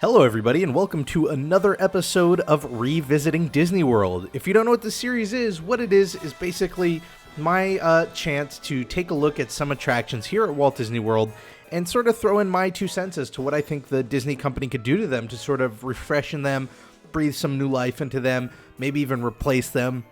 Hello, everybody, and welcome to another episode of Revisiting Disney World. If you don't know what this series is, what it is basically my chance to take a look at some attractions here at Walt Disney World and sort of throw in my 2 cents as to what I think the Disney company could do to them to sort of refreshen them, breathe some new life into them, maybe even replace them.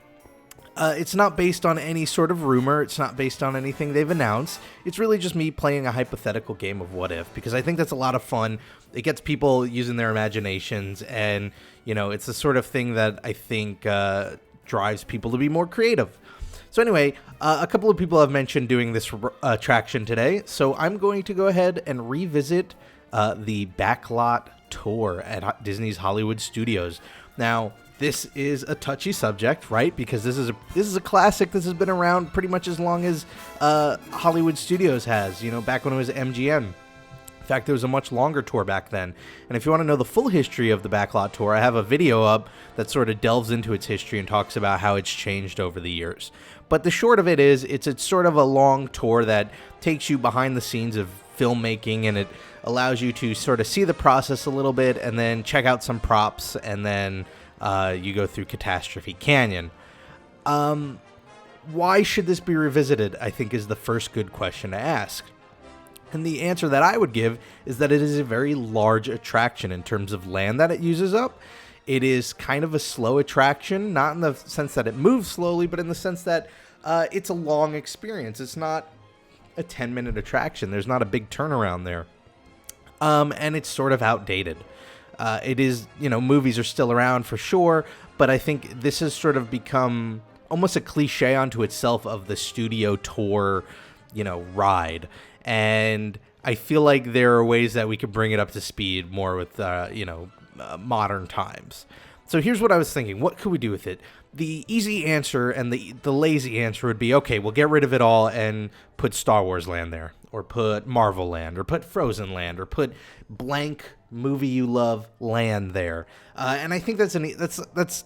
It's not based on any sort of rumor. It's not based on anything they've announced. It's really just me playing a hypothetical game of what if, because I think that's a lot of fun. It gets people using their imaginations, and, you know, it's the sort of thing that I think drives people to be more creative. So anyway, a couple of people have mentioned doing this attraction today, so I'm going to go ahead and revisit the Backlot Tour at Disney's Hollywood Studios. Now, this is a touchy subject, right? Because this is a classic. This has been around pretty much as long as Hollywood Studios has, you know, back when it was MGM. In fact, there was a much longer tour back then. And if you want to know the full history of the Backlot Tour, I have a video up that sort of delves into its history and talks about how it's changed over the years. But the short of it is, it's sort of a long tour that takes you behind the scenes of filmmaking, and it allows you to sort of see the process a little bit and then check out some props, and then you go through Catastrophe Canyon. Why should this be revisited, I think, is the first good question to ask. And the answer that I would give is that it is a very large attraction in terms of land that it uses up. It is kind of a slow attraction, not in the sense that it moves slowly, but in the sense that it's a long experience. It's not a 10-minute attraction. There's not a big turnaround there. And it's sort of outdated. It is, you know, movies are still around for sure, but I think this has sort of become almost a cliche unto itself of the studio tour, you know, ride. And I feel like there are ways that we could bring it up to speed more with, modern times. So here's what I was thinking. What could we do with it? The easy answer and the lazy answer would be, okay, we'll get rid of it all and put Star Wars Land there, or put Marvel Land, or put Frozen Land, or put blank movie you love land there. And I think that's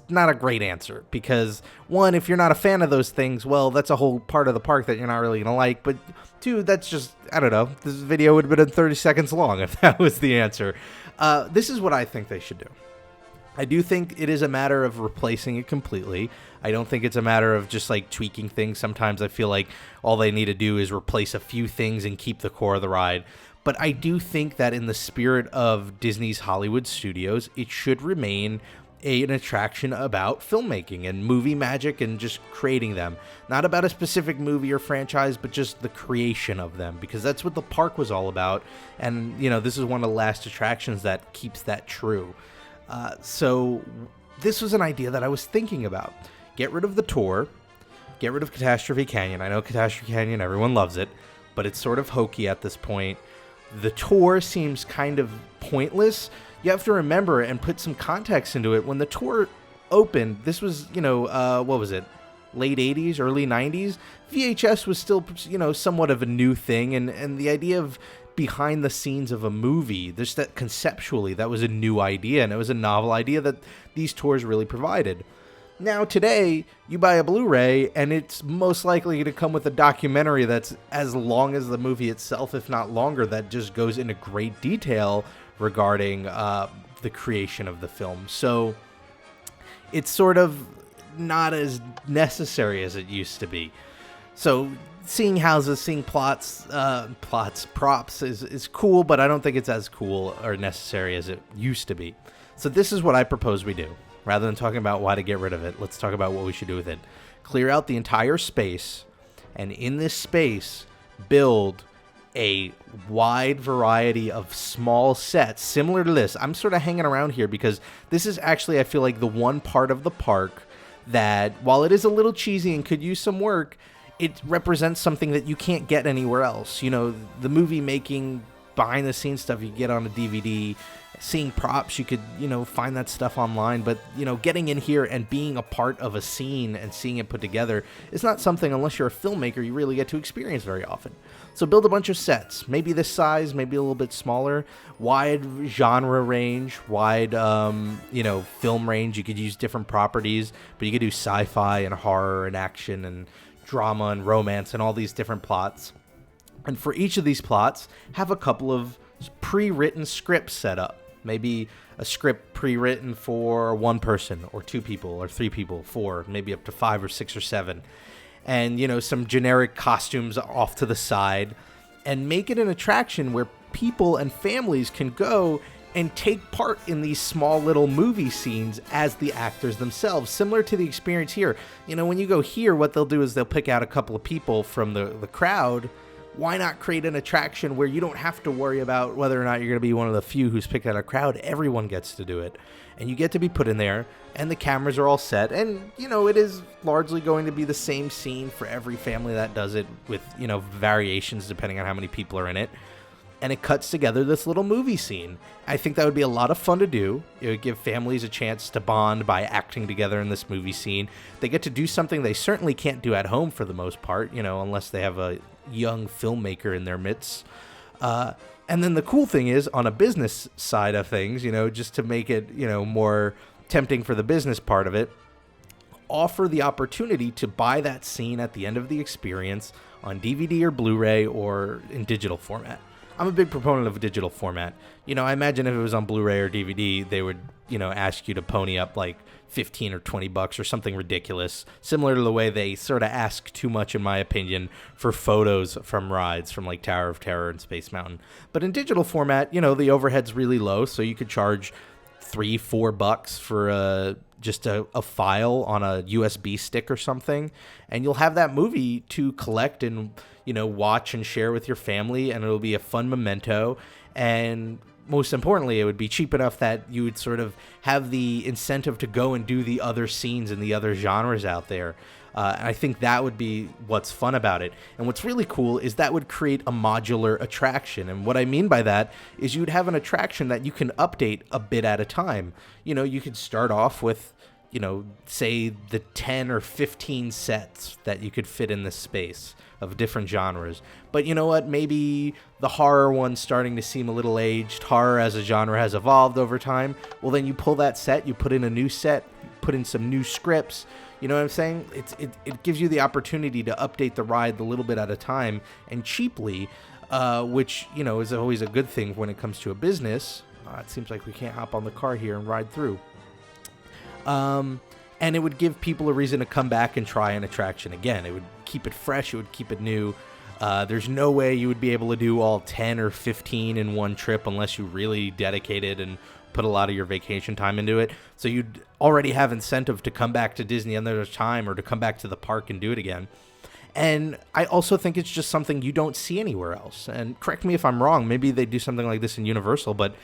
not a great answer, because one, if you're not a fan of those things, well, that's a whole part of the park that you're not really going to like. But two, that's just, I don't know, this video would have been 30 seconds long if that was the answer. This is what I think they should do. I do think it is a matter of replacing it completely. I don't think it's a matter of just like tweaking things. Sometimes I feel like all they need to do is replace a few things and keep the core of the ride. But I do think that in the spirit of Disney's Hollywood Studios, it should remain an attraction about filmmaking and movie magic and just creating them. Not about a specific movie or franchise, but just the creation of them, because that's what the park was all about. And, you know, this is one of the last attractions that keeps that true. So this was an idea that I was thinking about. Get rid of the tour, get rid of Catastrophe Canyon. I know Catastrophe Canyon, everyone loves it, but it's sort of hokey at this point. The tour seems kind of pointless. You have to remember and put some context into it. When the tour opened, this was, what was it? Late 80s, early 90s. VHS was still, somewhat of a new thing. And the idea of behind the scenes of a movie, there's that conceptually, that was a new idea. And it was a novel idea that these tours really provided. Now, today, you buy a Blu-ray, and it's most likely going to come with a documentary that's as long as the movie itself, if not longer, that just goes into great detail regarding the creation of the film. So it's sort of not as necessary as it used to be. So seeing houses, seeing props is cool, but I don't think it's as cool or necessary as it used to be. So this is what I propose we do. Rather than talking about why to get rid of it, let's talk about what we should do with it. Clear out the entire space, and in this space, build a wide variety of small sets similar to this. I'm sort of hanging around here because this is actually, I feel like, the one part of the park that, while it is a little cheesy and could use some work, it represents something that you can't get anywhere else. You know, the movie making, behind the scenes stuff you get on a DVD, seeing props, you could, find that stuff online, but, getting in here and being a part of a scene and seeing it put together is not something, unless you're a filmmaker, you really get to experience very often. So build a bunch of sets, maybe this size, maybe a little bit smaller, wide genre range, wide, film range. You could use different properties, but you could do sci-fi and horror and action and drama and romance and all these different plots. And for each of these plots, have a couple of pre-written scripts set up. Maybe a script pre-written for one person or two people or three people, four, maybe up to 5 or 6 or 7. And, some generic costumes off to the side, and make it an attraction where people and families can go and take part in these small little movie scenes as the actors themselves, similar to the experience here. When you go here, what they'll do is they'll pick out a couple of people from the crowd. Why not create an attraction where you don't have to worry about whether or not you're going to be one of the few who's picked out a crowd? Everyone gets to do it. And you get to be put in there, and the cameras are all set. And, it is largely going to be the same scene for every family that does it with, variations depending on how many people are in it. And it cuts together this little movie scene. I think that would be a lot of fun to do. It would give families a chance to bond by acting together in this movie scene. They get to do something they certainly can't do at home for the most part, unless they have a young filmmaker in their midst. And then the cool thing is, on a business side of things, just to make it, more tempting for the business part of it, offer the opportunity to buy that scene at the end of the experience on DVD or Blu-ray or in digital format. I'm a big proponent of a digital format. I imagine if it was on Blu-ray or DVD, they would, ask you to pony up like $15 or $20 or something ridiculous, similar to the way they sort of ask too much, in my opinion, for photos from rides from like Tower of Terror and Space Mountain. But in digital format, the overhead's really low, so you could charge $3-4 for just a file on a USB stick or something, and you'll have that movie to collect and watch and share with your family, and it'll be a fun memento. And most importantly, it would be cheap enough that you would sort of have the incentive to go and do the other scenes and the other genres out there. And I think that would be what's fun about it. And what's really cool is that would create a modular attraction. And what I mean by that is you'd have an attraction that you can update a bit at a time. You could start off with, say the 10 or 15 sets that you could fit in this space of different genres. But you know what? Maybe the horror one's starting to seem a little aged. Horror as a genre has evolved over time. Well, then you pull that set, you put in a new set, put in some new scripts. You know what I'm saying? It gives you the opportunity to update the ride a little bit at a time and cheaply, which, is always a good thing when it comes to a business. It seems like we can't hop on the car here and ride through. And it would give people a reason to come back and try an attraction again. It would keep it fresh. It would keep it new. There's no way you would be able to do all 10 or 15 in one trip unless you really dedicated and put a lot of your vacation time into it. So you'd already have incentive to come back to Disney another time or to come back to the park and do it again. And I also think it's just something you don't see anywhere else. And correct me if I'm wrong, maybe they do something like this in Universal, but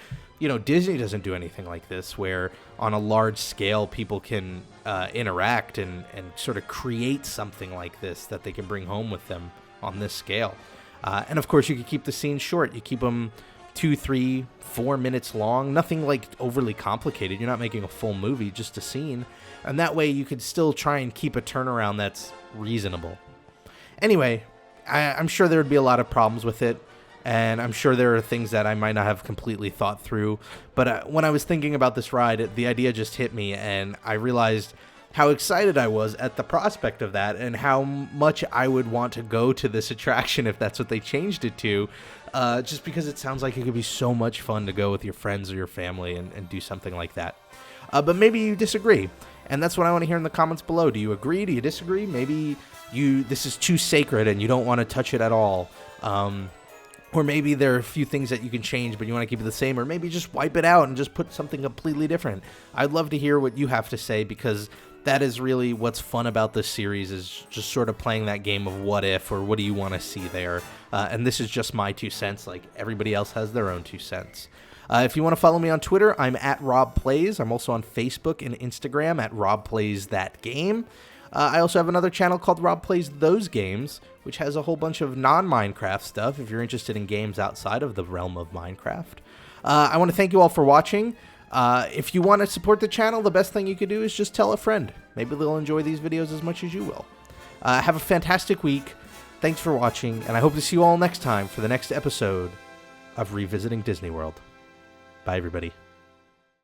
Disney doesn't do anything like this where on a large scale people can interact and sort of create something like this that they can bring home with them on this scale. And of course you could keep the scenes short. You keep them 2, 3, 4 minutes long, nothing like overly complicated. You're not making a full movie, just a scene. And that way you could still try and keep a turnaround that's reasonable. Anyway, I'm sure there would be a lot of problems with it, and I'm sure there are things that I might not have completely thought through. But when I was thinking about this ride, the idea just hit me, and I realized how excited I was at the prospect of that and how much I would want to go to this attraction if that's what they changed it to, just because it sounds like it could be so much fun to go with your friends or your family and do something like that. But maybe you disagree, and that's what I want to hear in the comments below. Do you agree? Do you disagree? Maybe this is too sacred and you don't want to touch it at all. Or maybe there are a few things that you can change, but you want to keep it the same, or maybe just wipe it out and just put something completely different. I'd love to hear what you have to say, because that is really what's fun about this series, is just sort of playing that game of what if, or what do you want to see there. And this is just my 2 cents, like everybody else has their own 2 cents. If you want to follow me on Twitter, I'm at Rob Plays. I'm also on Facebook and Instagram at Rob Plays That Game. I also have another channel called Rob Plays Those Games, which has a whole bunch of non-Minecraft stuff if you're interested in games outside of the realm of Minecraft. I want to thank you all for watching. If you want to support the channel, the best thing you could do is just tell a friend. Maybe they'll enjoy these videos as much as you will. Have a fantastic week. Thanks for watching, and I hope to see you all next time for the next episode of Revisiting Disney World. Bye, everybody.